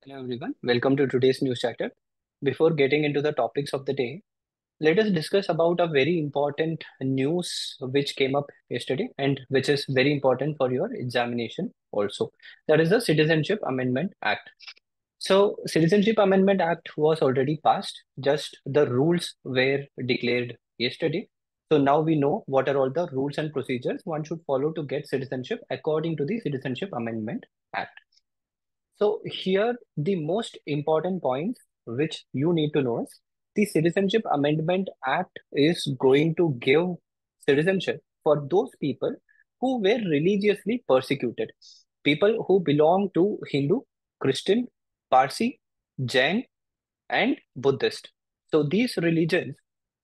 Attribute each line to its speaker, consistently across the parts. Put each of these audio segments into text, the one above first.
Speaker 1: Hello everyone, welcome to today's news chapter. Before getting into the topics of the day, let us discuss about a very important news which came up yesterday and which is very important for your examination also. That is the Citizenship Amendment Act. So, Citizenship Amendment Act was already passed, just the rules were declared yesterday. So now we know what are all the rules and procedures one should follow to get citizenship according to the Citizenship Amendment Act. So here the most important point which you need to know is the Citizenship Amendment Act is going to give citizenship for those people who were religiously persecuted. People who belong to Hindu, Christian, Parsi, Jain, and Buddhist. So these religions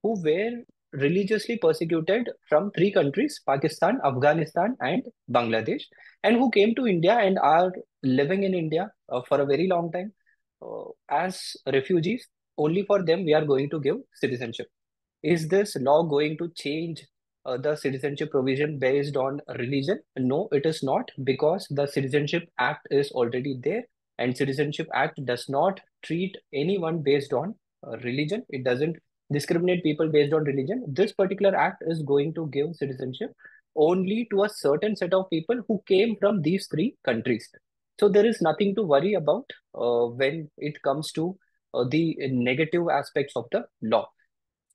Speaker 1: who were religiously persecuted from three countries, Pakistan, Afghanistan, and Bangladesh, and who came to India and are living in India for a very long time as refugees. Only for them, we are going to give citizenship. Is this law going to change the citizenship provision based on religion? No, it is not, because the Citizenship Act is already there, and Citizenship Act does not treat anyone based on religion. It doesn't discriminate people based on religion. This particular act is going to give citizenship only to a certain set of people who came from these three countries. So there is nothing to worry about when it comes to the negative aspects of the law.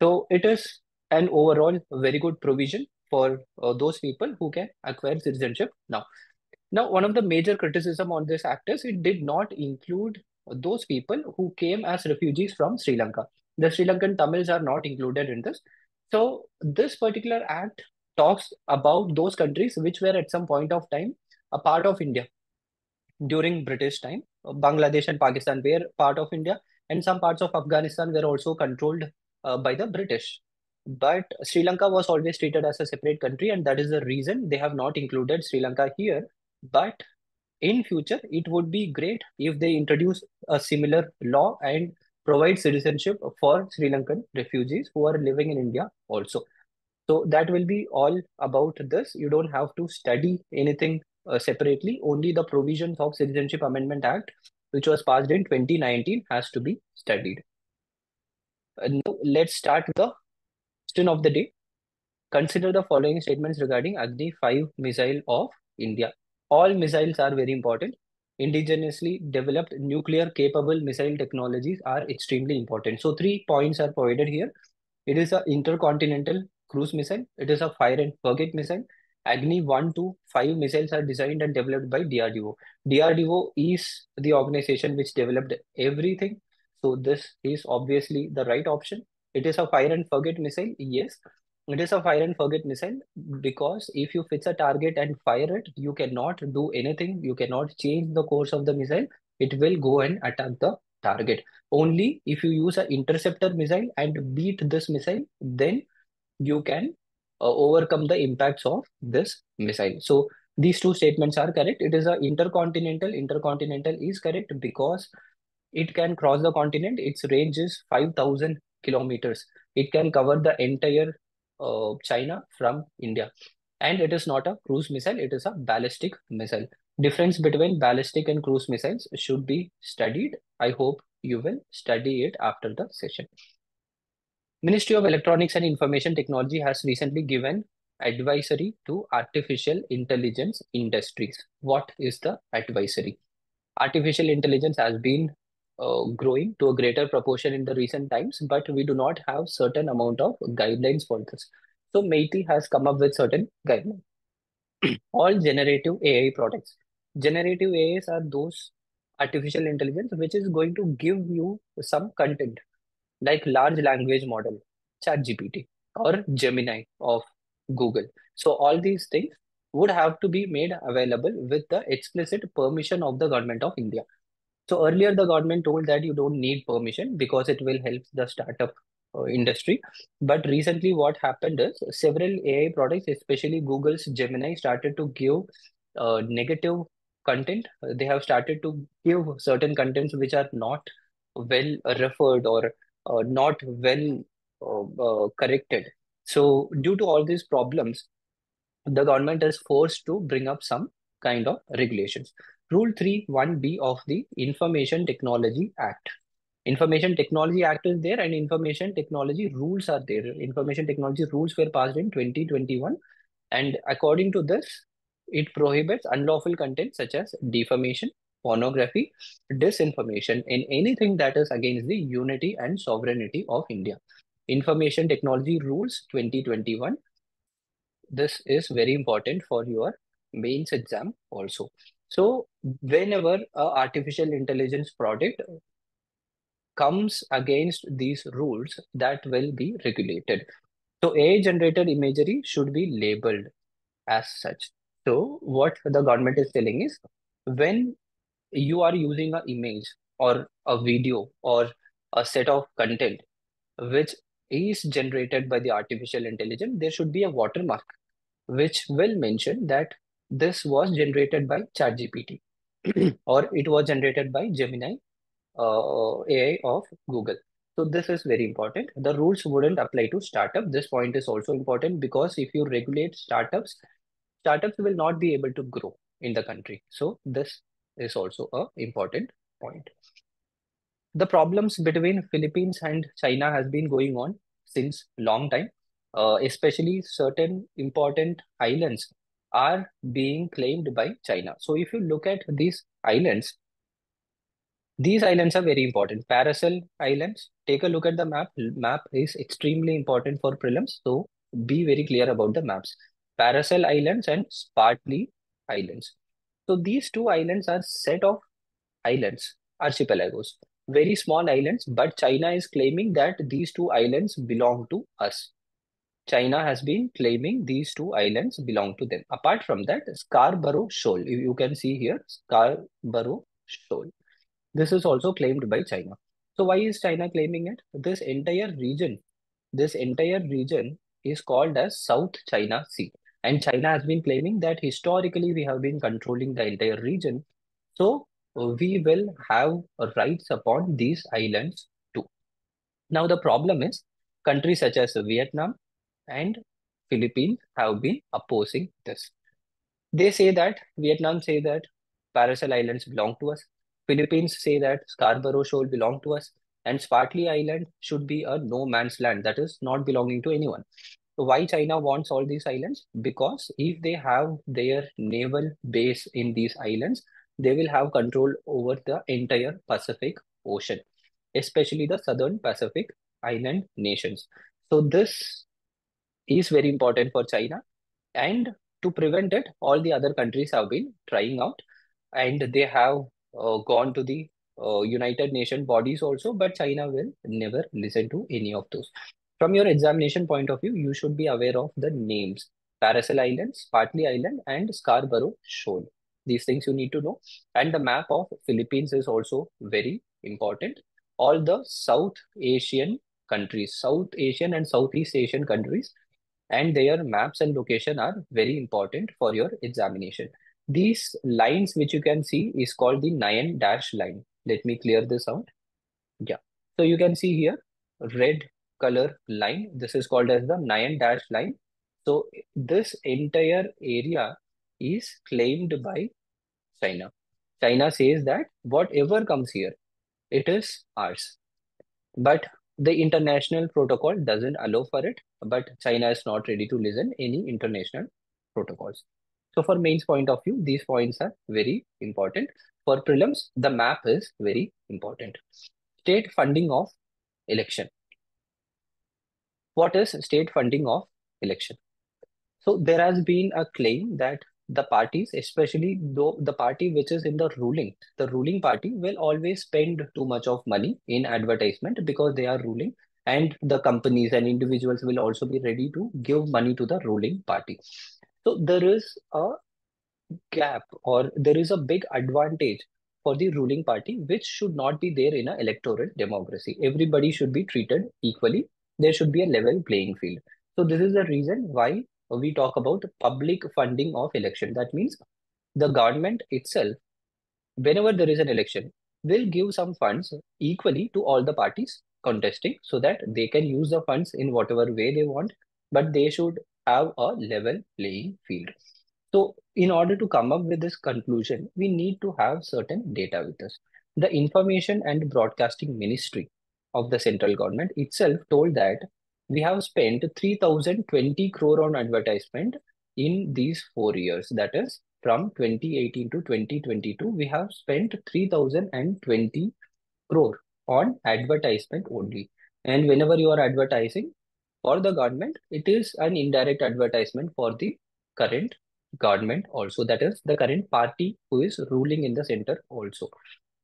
Speaker 1: So it is an overall very good provision for those people who can acquire citizenship now. Now, one of the major criticism on this act is it did not include those people who came as refugees from Sri Lanka. The Sri Lankan Tamils are not included in this. So this particular act talks about those countries which were at some point of time a part of India during British time. Bangladesh and Pakistan were part of India, and some parts of Afghanistan were also controlled by the British. But Sri Lanka was always treated as a separate country, and that is the reason they have not included Sri Lanka here. But in future, it would be great if they introduce a similar law and provide citizenship for Sri Lankan refugees who are living in India also. So that will be all about this. You don't have to study anything separately. Only the provisions of Citizenship Amendment Act, which was passed in 2019, has to be studied. Now let's start with the question of the day. Consider the following statements regarding Agni 5 missile of India. All missiles are very important. Indigenously developed nuclear capable missile technologies are extremely important. So 3 points are provided here. It is a intercontinental cruise missile. It is a fire and forget missile. Agni 1 to 5 missiles are designed and developed by DRDO. DRDO is the organization which developed everything. So this is obviously the right option. It is a fire and forget missile. Yes, it is a fire and forget missile, because if you fix a target and fire it, you cannot do anything. You cannot change the course of the missile. It will go and attack the target. Only if you use an interceptor missile and beat this missile, then you can overcome the impacts of this missile. So these two statements are correct. It is a intercontinental. Intercontinental is correct because it can cross the continent. Its range is 5,000 kilometers. It can cover the entire China from India. And it is not a cruise missile, it is a ballistic missile. Difference between ballistic and cruise missiles should be studied. I hope you will study it after the session. Ministry of Electronics and Information Technology has recently given advisory to artificial intelligence industries. What is the advisory? Artificial intelligence has been growing to a greater proportion in the recent times, but we do not have certain amount of guidelines for this. So MeitY has come up with certain guidelines. All generative AI products. Generative AIs are those artificial intelligence which is going to give you some content like large language model, ChatGPT or Gemini of Google. So all these things would have to be made available with the explicit permission of the government of India. So earlier the government told that you don't need permission because it will help the startup industry. But recently what happened is several AI products, especially Google's Gemini, started to give negative content. They have started to give certain contents which are not well referred or not well corrected. So due to all these problems, the government is forced to bring up some kind of regulations. Rule 3, 1B of the Information Technology Act. Information Technology Act is there and information technology rules are there. Information technology rules were passed in 2021, and according to this, it prohibits unlawful content such as defamation, pornography, disinformation, and anything that is against the unity and sovereignty of India. Information Technology Rules 2021. This is very important for your mains exam also. So whenever a artificial intelligence product comes against these rules, that will be regulated. So AI-generated imagery should be labeled as such. So what the government is telling is, when you are using an image or a video or a set of content which is generated by the artificial intelligence, there should be a watermark which will mention that this was generated by ChatGPT or it was generated by Gemini AI of Google. So this is very important. The rules wouldn't apply to startup. This point is also important because if you regulate startups, startups will not be able to grow in the country. So this is also a important point. The problems between Philippines and China has been going on since long time. Especially certain important islands are being claimed by China. So if you look at these islands are very important. Paracel Islands, take a look at the map. Map is extremely important for prelims. So be very clear about the maps. Paracel Islands and Spratly Islands. So these two islands are set of islands, archipelagos, very small islands, but China is claiming that these two islands belong to us. China has been claiming these two islands belong to them. Apart from that, Scarborough Shoal, you can see here, Scarborough Shoal. This is also claimed by China. So why is China claiming it? This entire region is called as South China Sea. And China has been claiming that historically we have been controlling the entire region. So we will have rights upon these islands too. Now the problem is countries such as Vietnam and Philippines have been opposing this. They say that Vietnam say that Paracel Islands belong to us. Philippines say that Scarborough Shoal belong to us, and Spratly Island should be a no man's land that is not belonging to anyone. So why China wants all these islands? Because if they have their naval base in these islands, they will have control over the entire Pacific Ocean, especially the southern Pacific island nations. So this is very important for China. And to prevent it, all the other countries have been trying out and they have gone to the United Nations bodies also, but China will never listen to any of those. From your examination point of view, you should be aware of the names: Paracel Island, Spratly Island, and Scarborough Shoal. These things you need to know. And the map of Philippines is also very important. All the South Asian countries, South Asian and Southeast Asian countries, and their maps and location are very important for your examination. These lines which you can see is called the Nyan dash line. Let me clear this out. Yeah. So you can see here, red color line. This is called as the Nyan dash line. So this entire area is claimed by China. China says that whatever comes here, it is ours. But the international protocol doesn't allow for it, but China is not ready to listen any international protocols. So for mains point of view, these points are very important. For prelims, the map is very important. State funding of election. What is state funding of election? So there has been a claim that the parties, especially though the party which is in the ruling party will always spend too much of money in advertisement because they are ruling, and the companies and individuals will also be ready to give money to the ruling party. So there is a gap or there is a big advantage for the ruling party, which should not be there in an electoral democracy. Everybody should be treated equally. There should be a level playing field. So this is the reason why we talk about public funding of election. That means the government itself, whenever there is an election, will give some funds equally to all the parties contesting so that they can use the funds in whatever way they want, but they should have a level playing field. So in order to come up with this conclusion, we need to have certain data with us. The Information and Broadcasting Ministry of the central government itself told that we have spent 3,020 crore on advertisement in these 4 years. That is, from 2018 to 2022, we have spent 3,020 crore on advertisement only. And whenever you are advertising for the government, it is an indirect advertisement for the current government also. That is the current party who is ruling in the center also.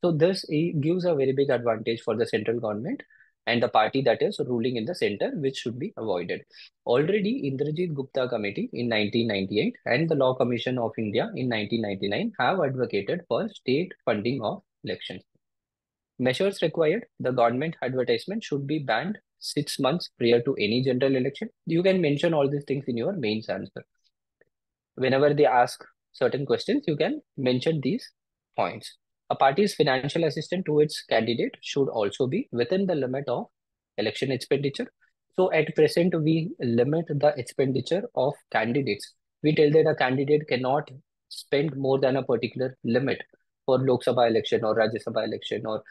Speaker 1: So this gives a very big advantage for the central government and the party that is ruling in the center, which should be avoided. Already Indrajit Gupta Committee in 1998 and the Law Commission of India in 1999 have advocated for state funding of elections. Measures required: the government advertisement should be banned 6 months prior to any general election. You can mention all these things in your mains answer. Whenever they ask certain questions, you can mention these points. A party's financial assistance to its candidate should also be within the limit of election expenditure. So at present, we limit the expenditure of candidates. We tell that a candidate cannot spend more than a particular limit for Lok Sabha election or Rajya Sabha election or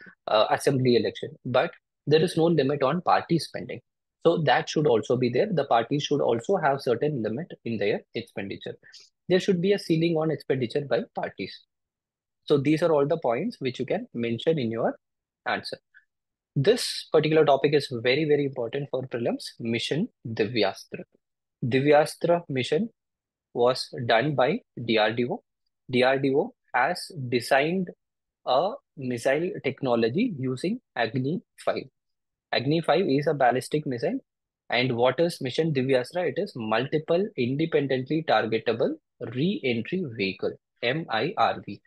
Speaker 1: assembly election. But there is no limit on party spending. So that should also be there. The parties should also have certain limit in their expenditure. There should be a ceiling on expenditure by parties. So these are all the points which you can mention in your answer. This particular topic is very, very important for prelims. Mission Divyastra. Divyastra mission was done by DRDO. DRDO has designed a missile technology using Agni 5. Agni 5 is a ballistic missile. And what is Mission Divyastra? It is Multiple Independently Targetable Re-Entry Vehicle, MIRV.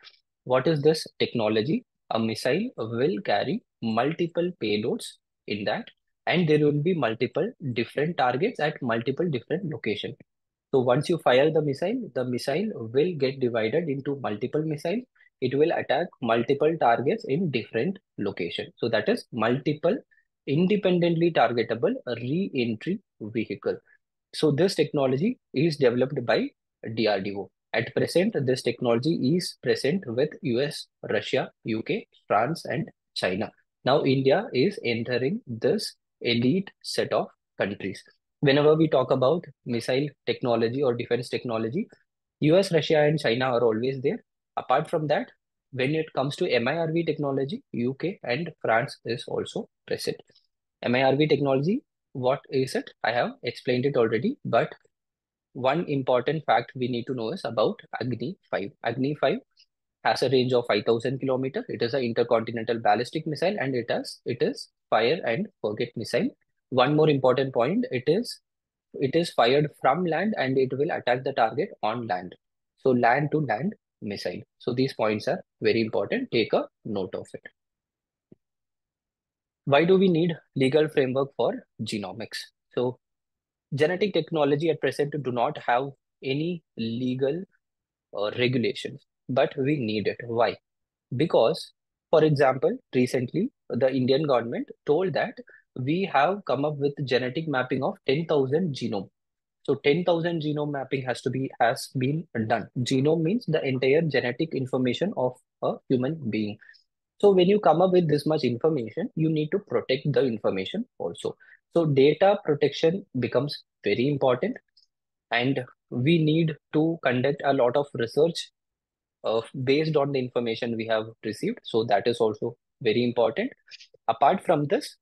Speaker 1: What is this technology? A missile will carry multiple payloads in that, and there will be multiple different targets at multiple different locations. So once you fire the missile will get divided into multiple missiles. It will attack multiple targets in different locations. So that is multiple independently targetable re-entry vehicle. So this technology is developed by DRDO. At present, this technology is present with US, Russia, UK, France, and China. Now India is entering this elite set of countries. Whenever we talk about missile technology or defense technology, US, Russia, and China are always there. Apart from that, when it comes to MIRV technology, UK and France is also present. MIRV technology, what is it? I have explained it already, but one important fact we need to know is about Agni 5. Agni 5 has a range of 5,000 kilometers. It is an intercontinental ballistic missile and it is fire and forget missile. One more important point, it is fired from land and it will attack the target on land. So land to land missile. So these points are very important. Take a note of it. Why do we need legal framework for genomics? So genetic technology at present do not have any legal regulations, but we need it. Why? Because, for example, recently the Indian government told that we have come up with genetic mapping of 10,000 genome. So 10,000 genome mapping has been done. Genome means the entire genetic information of a human being. So when you come up with this much information, you need to protect the information also. So data protection becomes very important, and we need to conduct a lot of research based on the information we have received. So that is also very important. Apart from this,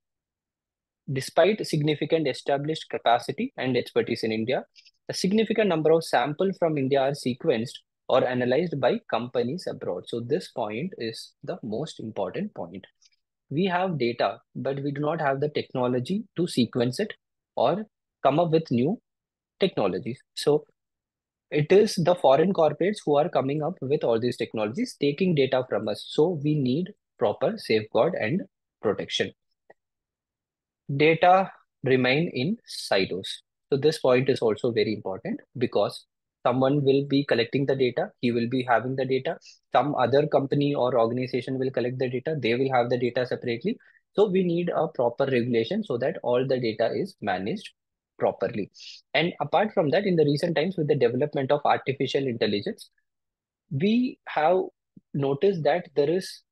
Speaker 1: despite significant established capacity and expertise in India, a significant number of samples from India are sequenced or analyzed by companies abroad. So this point is the most important point. We have data, but we do not have the technology to sequence it or come up with new technologies. So it is the foreign corporates who are coming up with all these technologies, taking data from us. So we need proper safeguard and protection. Data remain in silos. So this point is also very important because someone will be collecting the data, he will be having the data, some other company or organization will collect the data, they will have the data separately. So we need a proper regulation so that all the data is managed properly. And apart from that, in the recent times, with the development of artificial intelligence, we have noticed that there is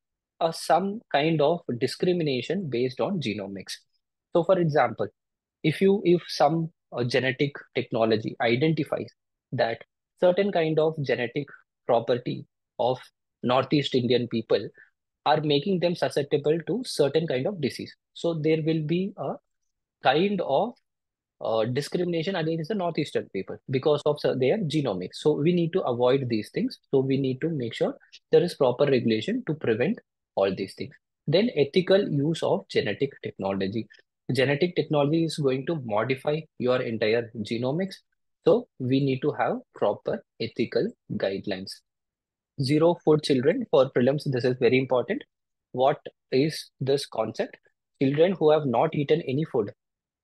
Speaker 1: some kind of discrimination based on genomics. So, for example, if some genetic technology identifies that certain kind of genetic property of Northeast Indian people are making them susceptible to certain kind of disease, so there will be a kind of discrimination against the northeastern people because of their genomics. So we need to avoid these things. So we need to make sure there is proper regulation to prevent all these things. Then ethical use of genetic technology. Genetic technology is going to modify your entire genomics. So we need to have proper ethical guidelines. Zero food children for prelims. This is very important. What is this concept? Children who have not eaten any food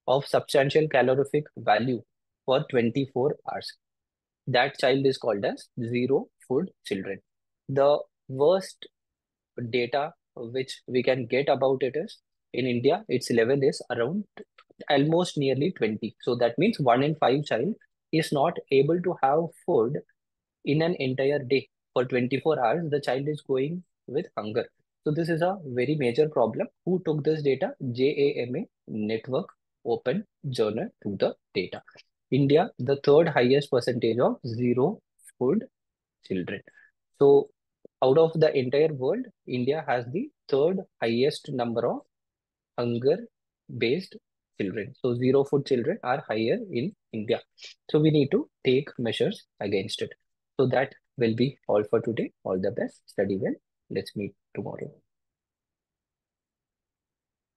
Speaker 1: of substantial calorific value for 24 hours. That child is called as zero food children. The worst data which we can get about it is in India, its level is around almost nearly 20. So that means 1 in 5 child is not able to have food in an entire day. For 24 hours, the child is going with hunger. So this is a very major problem. Who took this data? JAMA Network Open Journal took the data. India, the third highest percentage of zero food children. So out of the entire world, India has the third highest number of hunger-based children. So zero food children are higher in India. So we need to take measures against it. So that will be all for today. All the best. Study well. Let's meet tomorrow.